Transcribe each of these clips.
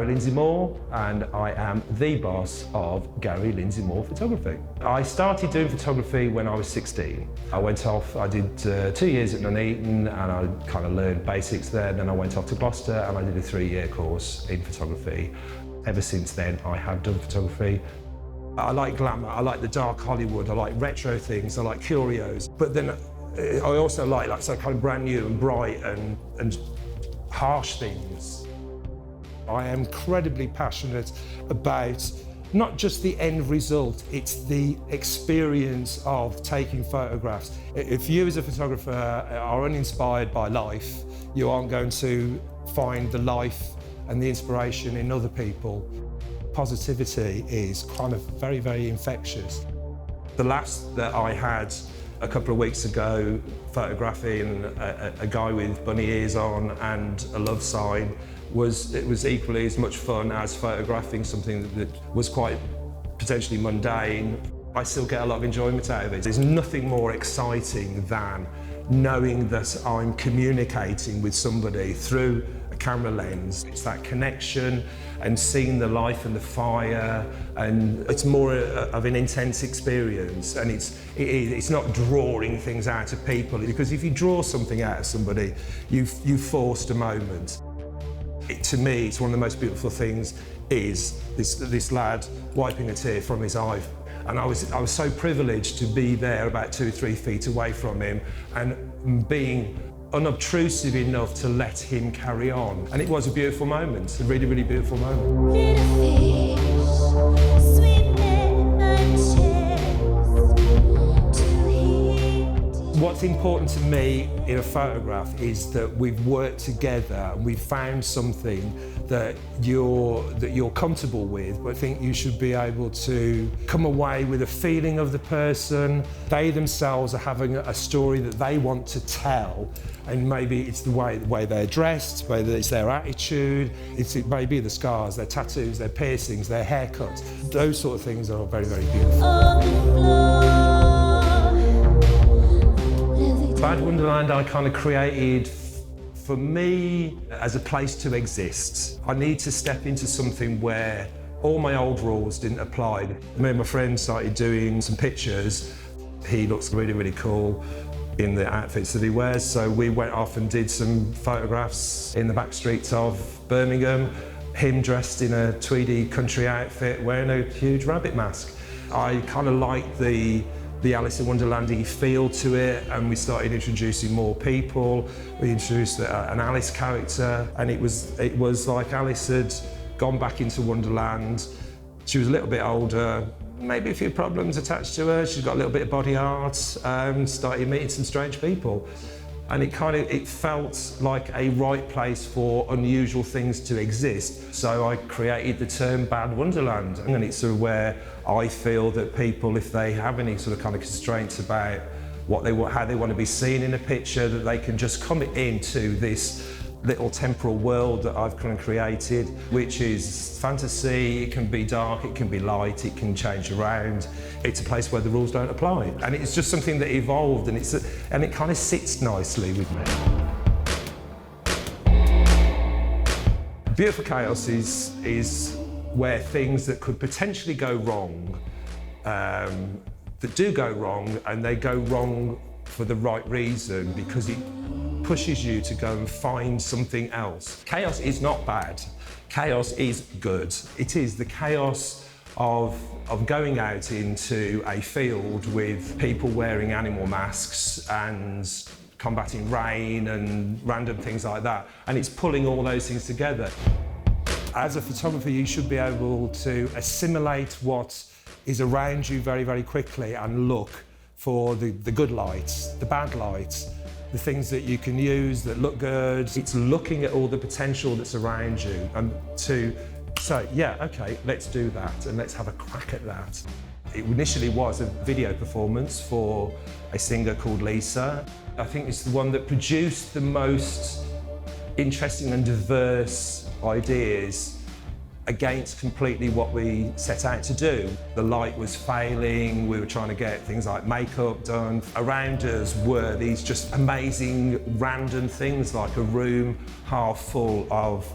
Gary Lindsay-Moore, and I am the boss of Gary Lindsay-Moore Photography. I started doing photography when I was 16. I went off, I did 2 years at Nuneaton, and I kind of learned basics there. Then I went off to Gloucester and I did a 3-year course in photography. Ever since then, I have done photography. I like glamour, I like the dark Hollywood, I like retro things, I like curios. But then I also like some kind of brand new and bright and harsh things. I am incredibly passionate about not just the end result, it's the experience of taking photographs. If you as a photographer are uninspired by life, you aren't going to find the life and the inspiration in other people. Positivity is kind of very, very infectious. The last that I had a couple of weeks ago, photographing a guy with bunny ears on and a love sign, it was equally as much fun as photographing something that was quite potentially mundane. I still get a lot of enjoyment out of it. There's nothing more exciting than knowing that I'm communicating with somebody through a camera lens. It's that connection and seeing the life and the fire, and it's more of an intense experience, and it's not drawing things out of people, because if you draw something out of somebody, you've forced a moment. To me, it's one of the most beautiful things is this lad wiping a tear from his eye. And I was so privileged to be there about 2 or 3 feet away from him and being unobtrusive enough to let him carry on. And it was a beautiful moment, a really, really beautiful moment. What's important to me in a photograph is that we've worked together and we've found something that you're comfortable with, but I think you should be able to come away with a feeling of the person. They themselves are having a story that they want to tell, and maybe it's the way they're dressed, whether it's their attitude, it may be the scars, their tattoos, their piercings, their haircuts. Those sort of things are very, very beautiful. Badwonderland I kind of created for me as a place to exist. I need to step into something where all my old rules didn't apply. Me and my friend started doing some pictures. He looks really, really cool in the outfits that he wears, so we went off and did some photographs in the back streets of Birmingham. Him dressed in a tweedy country outfit, wearing a huge rabbit mask. I kind of liked the Alice in Wonderland-y feel to it, and we started introducing more people. We introduced an Alice character, and it was like Alice had gone back into Wonderland. She was a little bit older, maybe a few problems attached to her. She's got a little bit of body art, started meeting some strange people. And it felt like a right place for unusual things to exist. So I created the term Badwonderland, and it's sort of where I feel that people, if they have any sort of kind of constraints about how they want to be seen in a picture, that they can just come into this little temporal world that I've kind of created, which is fantasy. It can be dark, it can be light, it can change around. It's a place where the rules don't apply. And it's just something that evolved, and it kind of sits nicely with me. Beautiful chaos is where things that could potentially go wrong, that do go wrong, and they go wrong for the right reason, because it pushes you to go and find something else. Chaos is not bad. Chaos is good. It is the chaos of going out into a field with people wearing animal masks and combating rain and random things like that. And it's pulling all those things together. As a photographer, you should be able to assimilate what is around you very, very quickly and look for the good lights, the bad lights, the things that you can use that look good. It's looking at all the potential that's around you and to say, yeah, okay, let's do that and let's have a crack at that. It initially was a video performance for a singer called Lisa. I think it's the one that produced the most interesting and diverse ideas against completely what we set out to do. The light was failing, we were trying to get things like makeup done. Around us were these just amazing random things, like a room half full of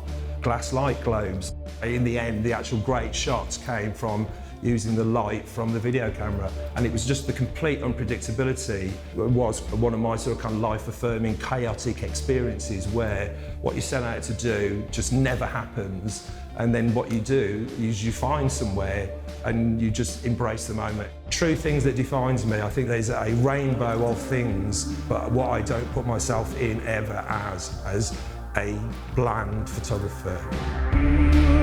glass light globes. In the end, the actual great shots came from using the light from the video camera, and it was just the complete unpredictability was one of my sort of kind of life-affirming chaotic experiences where what you set out to do just never happens, and then what you do is you find somewhere and you just embrace the moment. True things that defines me, I think there's a rainbow of things, but what I don't put myself in ever as a bland photographer.